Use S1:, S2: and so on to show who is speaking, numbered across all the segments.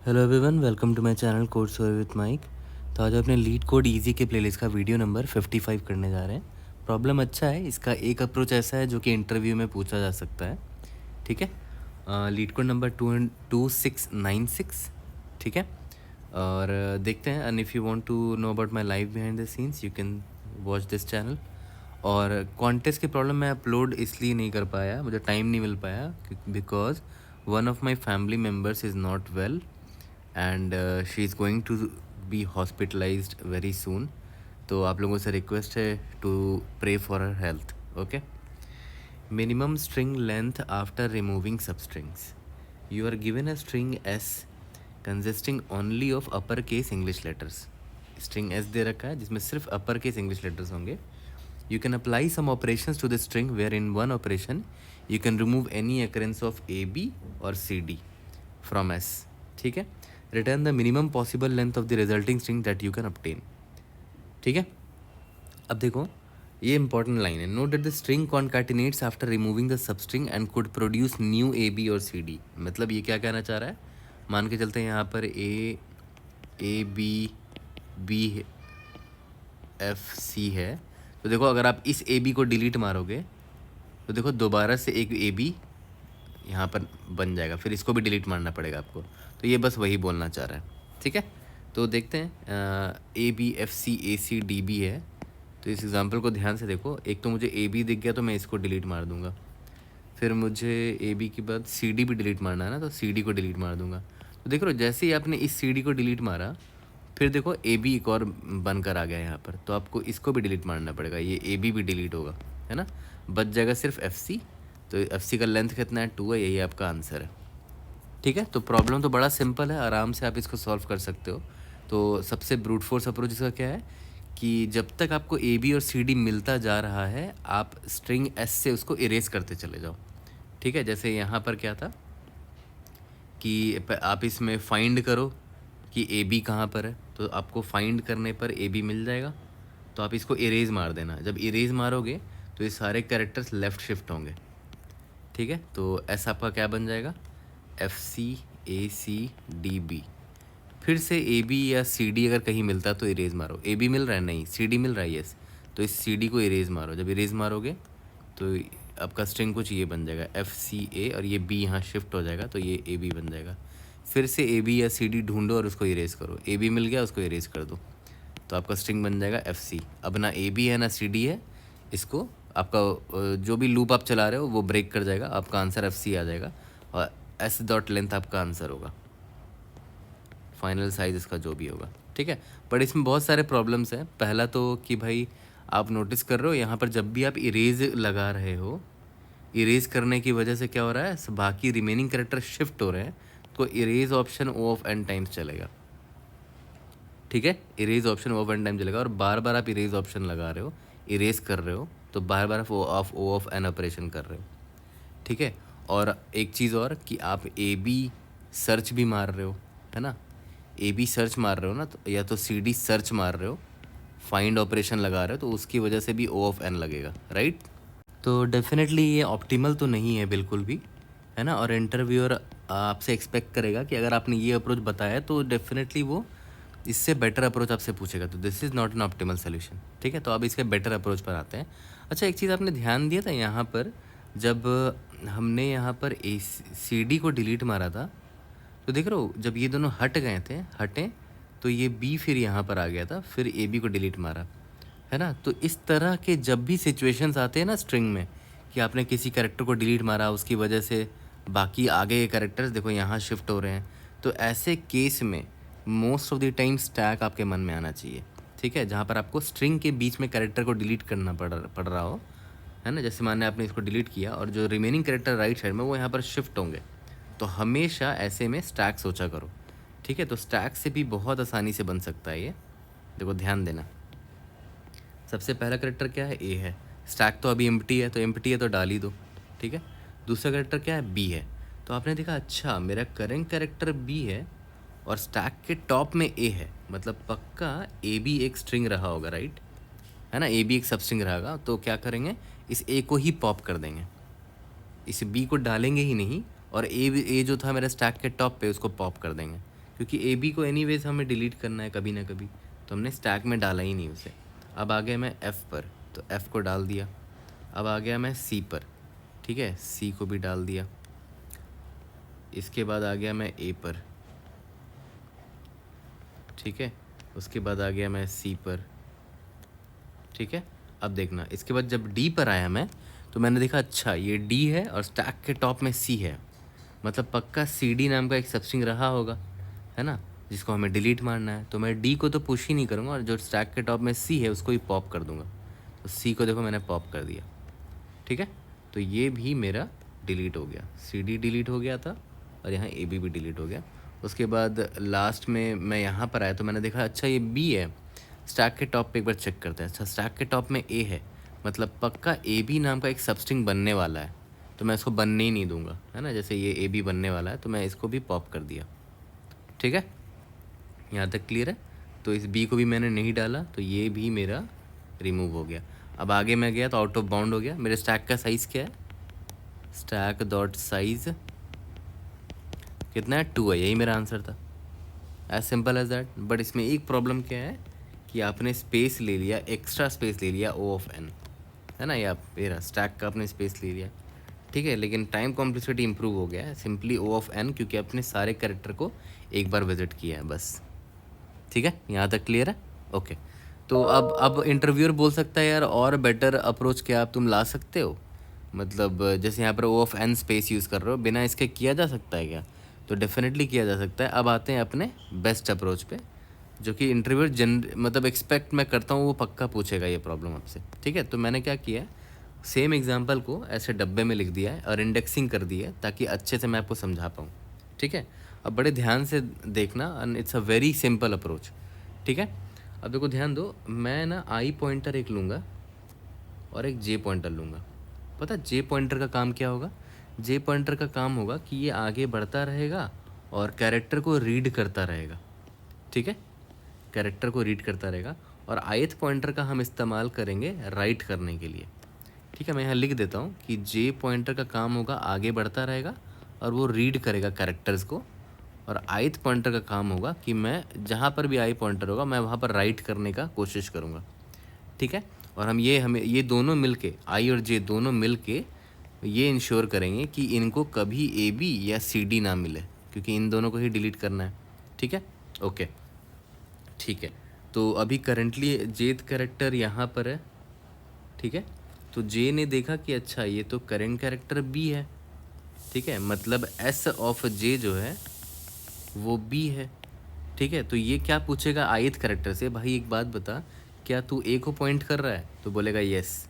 S1: Hello everyone, welcome to my channel code story with Mike. तो आज अपने LeetCode easy के playlist का वीडियो नंबर 55 करने जा रहे हैं। प्रॉब्लम अच्छा है, इसका एक अप्रोच ऐसा है जो कि इंटरव्यू में पूछा जा सकता है। ठीक है, लीड कोड नंबर 2696। ठीक है, और देखते हैं। And if you want to know about my life behind the scenes you can watch this channel. और कॉन्टेस्ट की प्रॉब्लम मैं अपलोड इसलिए नहीं कर पाया, मुझे टाइम नहीं मिल पाया because one of my family members is not well and she is going to be hospitalised very soon. तो आप लोगों से रिक्वेस्ट है to pray for her health. Okay. Minimum string length after removing substrings. You are given a string s consisting only of upper case English letters. String s दे रखा है जिसमें सिर्फ अपर केस इंग्लिश लेटर्स होंगे। You can apply some operations to the string where in one operation you can remove any occurrence of AB or CD from S. ठीक है, return the minimum possible length of the resulting string that you can obtain. ठीक है, अब देखो ये important line है। Note that the string concatenates after removing the substring and could produce new AB और CD। मतलब ये क्या कहना चाह रहा है, मान के चलते हैं यहाँ पर A B B F C है। तो देखो अगर आप इस ए बी को डिलीट मारोगे तो देखो दोबारा से एक ए बी यहाँ पर बन जाएगा, फिर इसको भी डिलीट मारना पड़ेगा आपको। तो ये बस वही बोलना चाह रहा है। ठीक है, तो देखते हैं। A B F C A C D B है, तो इस एग्जांपल को ध्यान से देखो। एक तो मुझे ए बी दिख गया तो मैं इसको डिलीट मार दूंगा, फिर मुझे ए बी के बाद सी डी भी डिलीट मारना है ना, तो सी डी को डिलीट मार दूंगा। तो देख रहे हो जैसे ही आपने इस सी डी को डिलीट मारा फिर देखो ए बी एक और बनकर आ गया यहाँ पर, तो आपको इसको भी डिलीट मारना पड़ेगा। ये ए बी भी डिलीट होगा, है ना, बच जाएगा सिर्फ एफ सी। तो एफ सी का लेंथ कितना है, 2 है, यही आपका आंसर है। ठीक है, तो प्रॉब्लम तो बड़ा सिंपल है, आराम से आप इसको सॉल्व कर सकते हो। तो सबसे ब्रूट फोर्स अप्रोच इसका क्या है कि जब तक आपको ए बी और सी डी मिलता जा रहा है आप स्ट्रिंग एस से उसको इरेज करते चले जाओ। ठीक है, जैसे यहाँ पर क्या था कि आप इसमें फाइंड करो कि ए बी कहाँ पर है, तो आपको फाइंड करने पर ए बी मिल जाएगा। तो आप इसको इरेज मार देना। जब इरेज मारोगे तो ये सारे कैरेक्टर्स लेफ़्ट शिफ्ट होंगे। ठीक है, तो ऐसा आपका क्या बन जाएगा, F C A C D B. फिर से ए बी या सी डी अगर कहीं मिलता तो इरेज मारो। ए बी मिल रहा है, नहीं, सी डी मिल रहा है, यस, तो इस सी डी को इरेज मारो। जब इरेज मारोगे तो आपका स्ट्रिंग कुछ ये बन जाएगा, एफ सी ए, और ये बी यहाँ शिफ्ट हो जाएगा तो ये ए बी बन जाएगा। फिर से ए बी या सी डी ढूंढो और उसको इरेज करो। ए बी मिल गया, उसको इरेज कर दो, तो आपका स्ट्रिंग बन जाएगा एफ सी। अब ना ए बी है ना सी डी है, इसको आपका जो भी लूप आप चला रहे हो वो ब्रेक कर जाएगा, आपका आंसर एफ सी आ जाएगा और एस डॉट लेंथ आपका आंसर होगा, फाइनल साइज इसका जो भी होगा। ठीक है, बट इसमें बहुत सारे प्रॉब्लम्स हैं। पहला तो कि भाई आप नोटिस कर रहे हो यहाँ पर जब भी आप इरेज लगा रहे हो, इरेज करने की वजह से क्या हो रहा है, बाकी रिमेनिंग कैरेक्टर शिफ्ट हो रहे हैं, तो erase option O of N times चलेगा। ठीक है, erase option O of N time चलेगा, और बार बार आप इरेज ऑप्शन लगा रहे हो, इरेज कर रहे हो, तो बार बार आप ओ ऑफ एन ऑपरेशन कर रहे हो। ठीक है, और एक चीज़ और कि आप ए बी सर्च भी मार रहे हो, है ना, ए बी सर्च मार रहे हो ना, तो या तो सी डी सर्च मार रहे हो, फाइंड ऑपरेशन लगा रहे हो, तो उसकी वजह से भी ओ ऑफ एन लगेगा, राइट। तो डेफिनेटली ये ऑप्टिमल तो नहीं है बिल्कुल भी, है ना, और इंटरव्यूअर आपसे एक्सपेक्ट करेगा कि अगर आपने ये अप्रोच बताया तो डेफिनेटली वो इससे बेटर अप्रोच आपसे पूछेगा। तो this is not an optimal solution. ठीक है, तो अब इसके बेटर अप्रोच पर आते हैं। अच्छा, एक चीज़ आपने ध्यान दिया था यहाँ पर, जब हमने यहाँ पर ए सी डी को डिलीट मारा था, तो देख रहे हो जब ये दोनों हट गए थे, हटें, तो ये बी फिर यहाँ पर आ गया था, फिर ए बी को डिलीट मारा, है ना। तो इस तरह के जब भी सिचुएशंस आते हैं ना स्ट्रिंग में कि आपने किसी कैरेक्टर को डिलीट मारा, उसकी वजह से बाकी आगे के कैरेक्टर्स देखो यहाँ शिफ्ट हो रहे हैं, तो ऐसे केस में most of the time stack आपके मन में आना चाहिए। ठीक है, जहाँ पर आपको स्ट्रिंग के बीच में कैरेक्टर को डिलीट करना पड़ रहा हो, है ना, जैसे माने आपने इसको डिलीट किया और जो रिमेनिंग कैरेक्टर राइट साइड में वो यहाँ पर शिफ्ट होंगे, तो हमेशा ऐसे में स्टैक सोचा करो। ठीक है, तो स्टैक से भी बहुत आसानी से बन सकता है ये, देखो ध्यान देना। सबसे पहला करेक्टर क्या है, ए है, स्टैक तो अभी एम्प्टी है, तो एम्प्टी है तो डाल ही दो। ठीक है, दूसरा करेक्टर क्या है, बी है, तो आपने देखा अच्छा मेरा करेंट करेक्टर बी है और स्टैक के टॉप में ए है, मतलब पक्का ए बी एक स्ट्रिंग रहा होगा, राइट, है ना, ए बी एक सब स्ट्रिंग रहेगा। तो क्या करेंगे, इस ए को ही पॉप कर देंगे, इस बी को डालेंगे ही नहीं, और ए जो था मेरा स्टैक के टॉप पे उसको पॉप कर देंगे। क्योंकि ए बी को एनीवेज हमें डिलीट करना है कभी ना कभी, तो हमने स्टैक में डाला ही नहीं उसे। अब आ गया मैं एफ़ पर, तो एफ़ को डाल दिया। अब आ गया मैं सी पर, ठीक है, सी को भी डाल दिया। इसके बाद आ गया मैं ए पर, ठीक है, उसके बाद आ गया मैं सी पर, ठीक है। अब देखना, इसके बाद जब डी पर आया मैं, तो मैंने देखा अच्छा ये डी है और स्टैक के टॉप में सी है, मतलब पक्का सी डी नाम का एक सबस्ट्रिंग रहा होगा, है ना, जिसको हमें डिलीट मारना है। तो मैं डी को तो पुश ही नहीं करूँगा और जो स्टैक के टॉप में सी है उसको ही पॉप कर दूँगा। तो सी को देखो मैंने पॉप कर दिया, ठीक है। तो ये भी मेरा डिलीट हो गया, सी डी डिलीट हो गया था और यहाँ ए बी भी डिलीट हो गया। उसके बाद लास्ट में मैं यहाँ पर आया तो मैंने देखा अच्छा ये बी है, स्टैक के टॉप पे एक बार चेक करते हैं। अच्छा स्टैक के टॉप में ए है, मतलब पक्का ए बी नाम का एक सबस्ट्रिंग बनने वाला है, तो मैं इसको बनने ही नहीं दूंगा, है ना। जैसे ये ए बी बनने वाला है तो मैं इसको भी पॉप कर दिया, ठीक है, यहाँ तक क्लियर है। तो इस बी को भी मैंने नहीं डाला, तो ये भी मेरा रिमूव हो गया। अब आगे मैं गया तो आउट ऑफ बाउंड हो गया। मेरे स्टैक का साइज़ क्या है, स्टैक डॉट साइज़ कितना है, 2 है, यही मेरा आंसर था, as simple as that. But इसमें एक प्रॉब्लम क्या है कि आपने स्पेस ले लिया, एक्स्ट्रा स्पेस ले लिया ओ ऑफ एन, है ना, या मेरा स्टैक का आपने स्पेस ले लिया, ठीक है, लेकिन टाइम कॉम्प्लेक्सिटी इंप्रूव हो गया है, सिंपली ओ ऑफ एन, क्योंकि आपने सारे कैरेक्टर को एक बार विजिट किया है बस, ठीक है, यहाँ तक क्लियर है, ओके। तो अब इंटरव्यूअर बोल सकता है यार और बेटर अप्रोच क्या आप तुम ला सकते हो, मतलब जैसे यहाँ पर ओ ऑफ एन स्पेस यूज़ कर रहे हो, बिना इसके किया जा सकता है क्या, तो डेफिनेटली किया जा सकता है। अब आते हैं अपने बेस्ट अप्रोच पे, जो कि इंटरव्यूअर मतलब एक्सपेक्ट मैं करता हूँ वो पक्का पूछेगा ये प्रॉब्लम आपसे, ठीक है। तो मैंने क्या किया है, सेम एग्जांपल को ऐसे डब्बे में लिख दिया है और इंडेक्सिंग कर दी है ताकि अच्छे से मैं आपको समझा पाऊँ, ठीक है। अब बड़े ध्यान से देखना, and it's a very simple approach, ठीक है। अब देखो ध्यान दो, मैं ना आई पॉइंटर एक लूँगा और एक जे पॉइंटर लूँगा। पता जे पॉइंटर का काम क्या होगा, जे पॉइंटर का काम होगा कि ये आगे बढ़ता रहेगा और कैरेक्टर को रीड करता रहेगा, ठीक है, कैरेक्टर को रीड करता रहेगा। और ith पॉइंटर का हम इस्तेमाल करेंगे राइट करने के लिए, ठीक है। मैं यहाँ लिख देता हूँ कि जे पॉइंटर का काम होगा आगे बढ़ता रहेगा और वो रीड करेगा कैरेक्टर्स को, और ith पॉइंटर का काम होगा कि मैं जहाँ पर भी आई पॉइंटर होगा मैं वहाँ पर राइट करने का कोशिश करूँगा, ठीक है। और हमें ये दोनों मिल के, आई और जे दोनों मिल के ये इंश्योर करेंगे कि इनको कभी ए बी या सी डी ना मिले, क्योंकि इन दोनों को ही डिलीट करना है, ठीक है, ओके, ठीक है। तो अभी करंटली जेद कैरेक्टर यहाँ पर है, ठीक है। तो जे ने देखा कि अच्छा ये तो करेंट कैरेक्टर बी है, ठीक है, मतलब एस ऑफ जे जो है वो बी है, ठीक है। तो ये क्या पूछेगा ith कैरेक्टर से, भाई एक बात बता, क्या तू ए को पॉइंट कर रहा है, तो बोलेगा यस,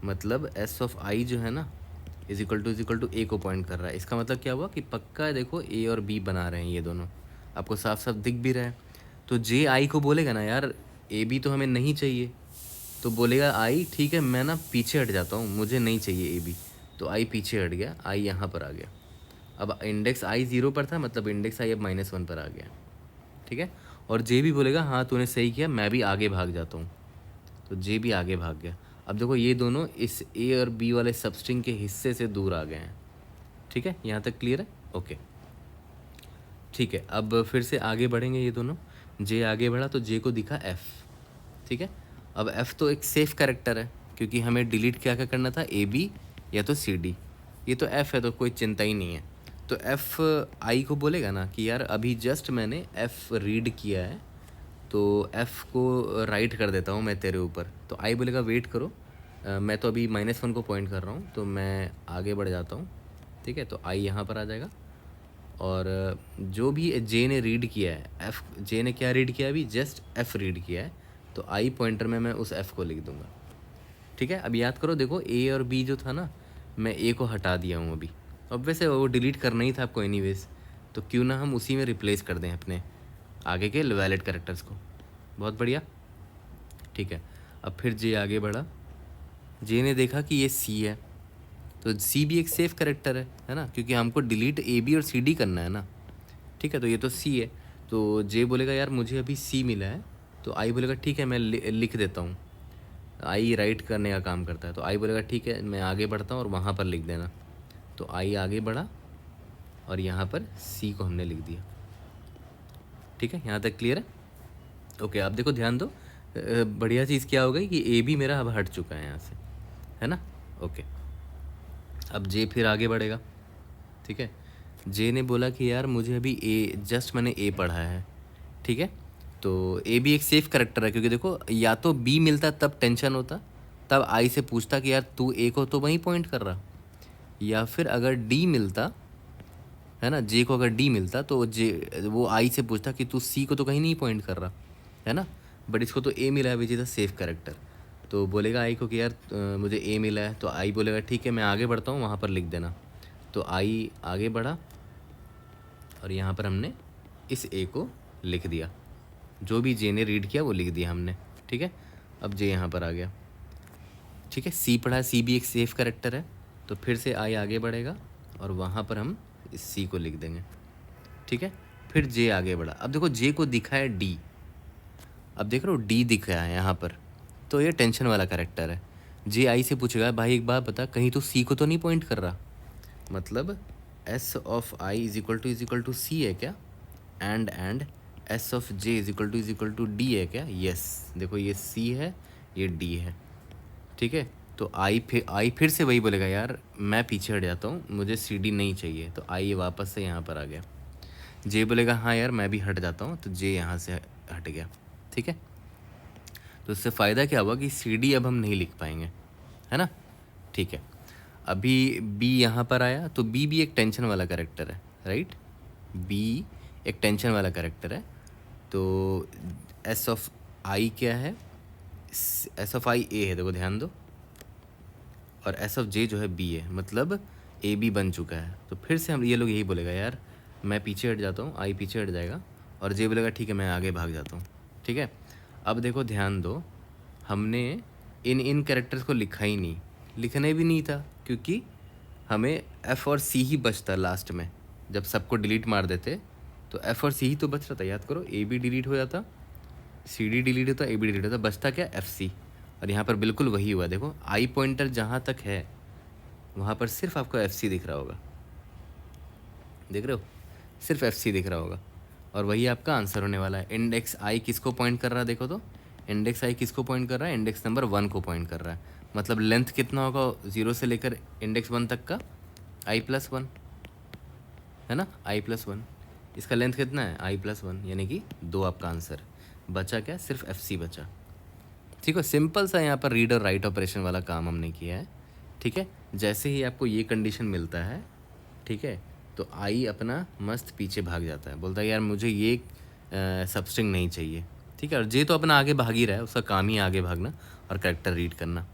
S1: मतलब एस ऑफ आई जो है ना इज इक्वल टू ए को पॉइंट कर रहा है। इसका मतलब क्या हुआ कि पक्का देखो ए और बी बना रहे हैं ये दोनों, आपको साफ साफ दिख भी रहा है। तो जे आई को बोलेगा ना यार ए बी तो हमें नहीं चाहिए, तो बोलेगा आई ठीक है मैं ना पीछे हट जाता हूँ, मुझे नहीं चाहिए ए बी, तो आई पीछे हट गया, आई यहाँ पर आ गया। अब इंडेक्स आई 0 पर था, मतलब इंडेक्स आई अब -1 पर आ गया, ठीक है। और जे भी बोलेगा हाँ तूने सही किया, मैं भी आगे भाग जाता हूँ, तो जे भी आगे भाग गया। अब देखो ये दोनों इस ए और बी वाले सबस्ट्रिंग के हिस्से से दूर आ गए हैं, ठीक है, यहाँ तक क्लियर है, ओके, ठीक है। अब फिर से आगे बढ़ेंगे ये दोनों, जे आगे बढ़ा तो जे को दिखा एफ़, ठीक है। अब एफ़ तो एक सेफ कैरेक्टर है, क्योंकि हमें डिलीट क्या क्या करना था, ए बी या तो सी डी, ये तो एफ़ है तो कोई चिंता ही नहीं है। तो एफ़ आई को बोलेगा ना कि यार अभी जस्ट मैंने एफ़ रीड किया है, तो एफ़ को राइट कर देता हूँ मैं तेरे ऊपर, तो आई बोलेगा वेट करो, मैं तो अभी -1 को पॉइंट कर रहा हूँ, तो मैं आगे बढ़ जाता हूँ, ठीक है। तो आई यहाँ पर आ जाएगा, और जो भी जे ने रीड किया है, एफ़ जे ने क्या रीड किया है, अभी जस्ट एफ़ रीड किया है, तो आई पॉइंटर में मैं उस एफ़ को लिख दूँगा, ठीक है। अब याद करो देखो ए और बी जो था ना, मैं ए को हटा दिया हूँ अभी, अब वैसे वो डिलीट करना ही था आपको एनीवेज, तो क्यों ना हम उसी में रिप्लेस कर दें अपने आगे के वैलिड कैरेक्टर्स को, बहुत बढ़िया, ठीक है। अब फिर जे आगे बढ़ा, जे ने देखा कि ये सी है, तो सी भी एक सेफ कैरेक्टर है ना, क्योंकि हमको डिलीट ए बी और सी डी करना है ना, ठीक है। तो ये तो सी है, तो जे बोलेगा यार मुझे अभी सी मिला है, तो आई बोलेगा ठीक है मैं लिख देता हूँ, आई राइट करने का काम करता है, तो आई बोलेगा ठीक है मैं आगे बढ़ता हूँ और वहाँ पर लिख देना, तो आई आगे बढ़ा और यहाँ पर सी को हमने लिख दिया, ठीक है, यहाँ तक क्लियर है? ओके, आप देखो ध्यान दो, बढ़िया चीज़ क्या हो गई कि ए भी मेरा अब हट चुका है यहाँ से, है ना? ओके, अब जे फिर आगे बढ़ेगा। ठीक है, जे ने बोला कि यार मुझे अभी ए, जस्ट मैंने ए पढ़ा है। ठीक है, तो ए भी एक सेफ करेक्टर है, क्योंकि देखो या तो बी मिलता तब टेंशन होता, तब आई से पूछता कि यार तू ए को तो वहीं पॉइंट कर रहा, या फिर अगर डी मिलता, है ना, जे को अगर डी मिलता तो जे वो आई से पूछता कि तू सी को तो कहीं नहीं पॉइंट कर रहा, है ना। बट इसको तो ए मिला है which is a safe character, तो बोलेगा आई को कि यार मुझे ए मिला है, तो आई बोलेगा ठीक है मैं आगे बढ़ता हूँ, वहाँ पर लिख देना। तो आई आगे बढ़ा और यहाँ पर हमने इस ए को लिख दिया, जो भी जे ने रीड किया वो लिख दिया हमने। ठीक है, अब जे यहाँ पर आ गया। ठीक है, सी पढ़ा, सी भी एक सेफ करेक्टर है, तो फिर से आई आगे बढ़ेगा और वहाँ पर हम इस सी को लिख देंगे। ठीक है, फिर जे आगे बढ़ा, अब देखो जे को दिखा है डी, अब देख रहे हो डी दिख रहा है यहाँ पर, तो ये टेंशन वाला करेक्टर है। जे आई से पूछेगा भाई एक बात बता, कहीं तो सी को तो नहीं पॉइंट कर रहा, मतलब s of i is equal to c है क्या, and s of j is equal to d है क्या। यस, देखो ये सी है ये डी है। ठीक है, तो आई फिर से वही बोलेगा यार मैं पीछे हट जाता हूँ, मुझे सी डी नहीं चाहिए, तो आई वापस से यहाँ पर आ गया। जे बोलेगा हाँ यार मैं भी हट जाता हूँ, तो जे यहाँ से हट गया। ठीक है, तो इससे फ़ायदा क्या हुआ कि सी डी अब हम नहीं लिख पाएंगे, है ना। ठीक है, अभी बी यहाँ पर आया, तो बी भी एक टेंशन वाला कैरेक्टर है, राइट। बी एक टेंशन वाला कैरेक्टर है, तो एस ऑफ आई क्या है, एस ऑफ आई ए है, देखो ध्यान दो, और एस ऑफ जे जो है बी है, मतलब ए बी बन चुका है। तो फिर से हम ये लोग यही बोलेगा यार मैं पीछे हट जाता हूँ, आई पीछे हट जाएगा, और जे बोलेगा ठीक है मैं आगे भाग जाता हूँ। ठीक है, अब देखो ध्यान दो, हमने इन कैरेक्टर्स को लिखा ही नहीं, लिखने भी नहीं था, क्योंकि हमें एफ़ और सी ही बचता लास्ट में, जब सबको डिलीट मार देते तो एफ़ और सी ही तो बच रहा था। याद करो, ए भी डिलीट हो जाता, सी डी डिलीट होता, ए बी डिलीट होता, बचता क्या, एफ सी। और यहाँ पर बिल्कुल वही हुआ, देखो आई पॉइंटर जहाँ तक है वहाँ पर सिर्फ आपको एफ सी दिख रहा होगा, देख रहे हो, सिर्फ एफ सी दिख रहा होगा, और वही आपका आंसर होने वाला है। इंडेक्स आई किसको पॉइंट कर रहा है, देखो तो इंडेक्स आई किसको पॉइंट कर रहा है, इंडेक्स नंबर 1 को पॉइंट कर रहा है, मतलब लेंथ कितना होगा 0 से लेकर इंडेक्स 1 तक का, i+1, है ना, i+1, इसका लेंथ कितना है i+1, यानी कि 2 आपका आंसर बचा, क्या सिर्फ एफ सी बचा। ठीक है, सिंपल सा यहाँ पर रीड और राइट ऑपरेशन वाला काम हमने किया है। ठीक है, जैसे ही आपको ये कंडीशन मिलता है, ठीक है, तो आई अपना मस्त पीछे भाग जाता है, बोलता है यार मुझे ये सबस्ट्रिंग नहीं चाहिए। ठीक है, और जे तो अपना आगे भाग ही रहा है, उसका काम ही आगे भागना और कैरेक्टर रीड करना।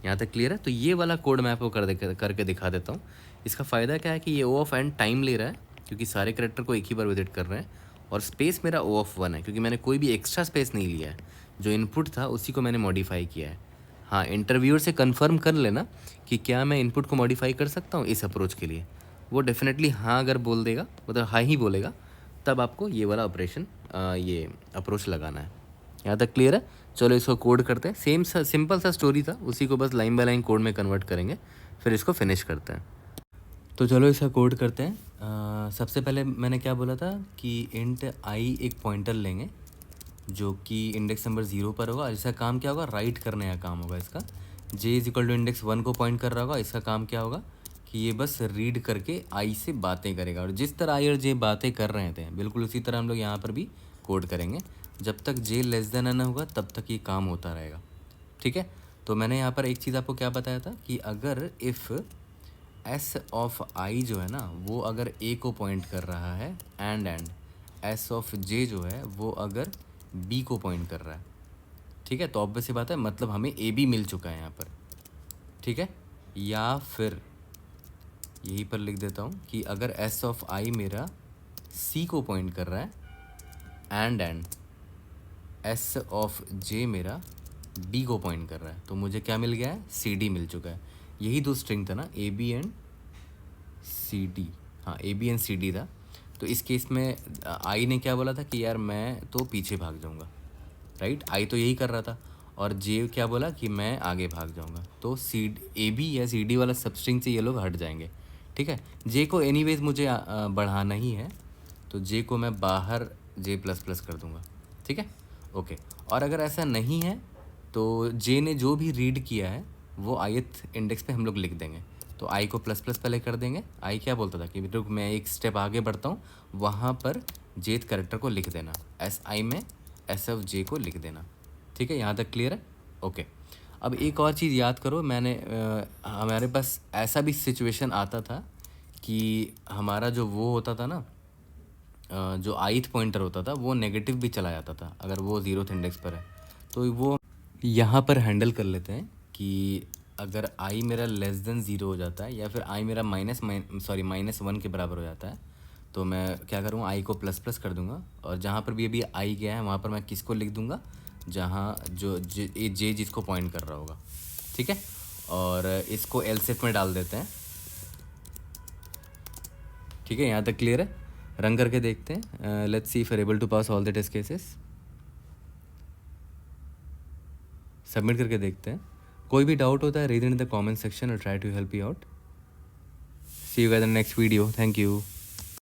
S1: यहाँ तक क्लियर है? तो ये वाला कोड मैं आपको करके दिखा देता हूँ। इसका फ़ायदा क्या है कि ये ओ ऑफ एन टाइम ले रहा है, क्योंकि सारे कैरेक्टर को एक ही बार विजिट कर रहे हैं, और स्पेस मेरा ओ ऑफ 1 है, क्योंकि मैंने कोई भी एक्स्ट्रा स्पेस नहीं लिया है, जो इनपुट था उसी को मैंने मॉडिफाई किया है। हाँ, इंटरव्यूअर से कंफर्म कर लेना कि क्या मैं इनपुट को मॉडिफाई कर सकता हूँ इस अप्रोच के लिए, वो डेफिनेटली हाँ अगर बोल देगा, मतलब हाँ ही बोलेगा, तब आपको ये वाला ऑपरेशन ये अप्रोच लगाना है। यहाँ तक क्लियर है? चलो इसको कोड करते हैं। सेम सा सिंपल सा स्टोरी था, उसी को बस लाइन बाय लाइन कोड में कन्वर्ट करेंगे, फिर इसको फिनिश करते हैं। तो चलो इसका कोड करते हैं। सबसे पहले मैंने क्या बोला था कि इंट आई एक पॉइंटर लेंगे जो कि इंडेक्स नंबर 0 पर होगा, और इसका काम क्या होगा, राइट करने का काम होगा इसका। जे इज इक्वल टू इंडेक्स 1 को पॉइंट कर रहा होगा, इसका काम क्या होगा कि ये बस रीड करके आई से बातें करेगा, और जिस तरह आई और जे बातें कर रहे थे बिल्कुल उसी तरह हम लोग यहाँ पर भी कोड करेंगे। जब तक जे लेस देन एन होगा तब तक ये काम होता रहेगा। ठीक है, तो मैंने यहाँ पर एक चीज़ आपको क्या बताया था कि अगर इफ़ एस ऑफ आई जो है ना वो अगर ए को पॉइंट कर रहा है, एंड एस ऑफ जे जो है वो अगर बी को पॉइंट कर रहा है, ठीक है, तो ऑब्वियस सी बात है, मतलब हमें ए बी मिल चुका है यहाँ पर। ठीक है, या फिर यहीं पर लिख देता हूँ कि अगर एस ऑफ आई मेरा सी को पॉइंट कर रहा है, एंड एस ऑफ जे मेरा बी को पॉइंट कर रहा है, तो मुझे क्या मिल गया है, सी डी मिल चुका है। यही दो स्ट्रिंग था ना, A B and C D, हाँ A B and C D था। तो इस केस में आई ने क्या बोला था कि यार मैं तो पीछे भाग जाऊंगा, राइट, आई तो यही कर रहा था, और जे क्या बोला कि मैं आगे भाग जाऊंगा, तो सी ए बी या सी डी वाला सबस्ट्रिंग से ये लोग हट जाएंगे। ठीक है, जे को एनीवेज मुझे बढ़ाना ही है, तो जे को मैं बाहर जे प्लस प्लस कर दूंगा, ठीक है, ओके। और अगर ऐसा नहीं है तो जे ने जो भी रीड किया है वो ith इंडेक्स पे हम लोग लिख देंगे। तो आई को प्लस प्लस पहले कर देंगे। आई क्या बोलता था कि रुक मैं एक स्टेप आगे बढ़ता हूँ, वहाँ पर जेथ करेक्टर को लिख देना, एस आई में एस एफ जे को लिख देना, ठीक है, यहाँ तक क्लियर है, ओके। अब एक और चीज़ याद करो, हमारे पास ऐसा भी सिचुएशन आता था कि हमारा जो वो होता था ना, जो ith पॉइंटर होता था वो नेगेटिव भी चला जाता था अगर वो 0th इंडेक्स पर है। तो वो यहाँ पर हैंडल कर लेते हैं कि अगर i मेरा लेस देन 0 हो जाता है या फिर i मेरा -1 के बराबर हो जाता है, तो मैं क्या करूँगा, i को प्लस प्लस कर दूंगा, और जहाँ पर भी अभी i गया है वहाँ पर मैं किसको लिख दूंगा, जहाँ जो जे जिसको पॉइंट कर रहा होगा, ठीक है। और इसको एल्स इफ में डाल देते हैं, ठीक है, यहाँ तक क्लियर है। रन करके देखते हैं, let's see if are able to pass all the test cases. Submit करके देखते हैं। कोई भी डाउट होता है read in the comment section और try to help you out. See you guys in the next video, thank you.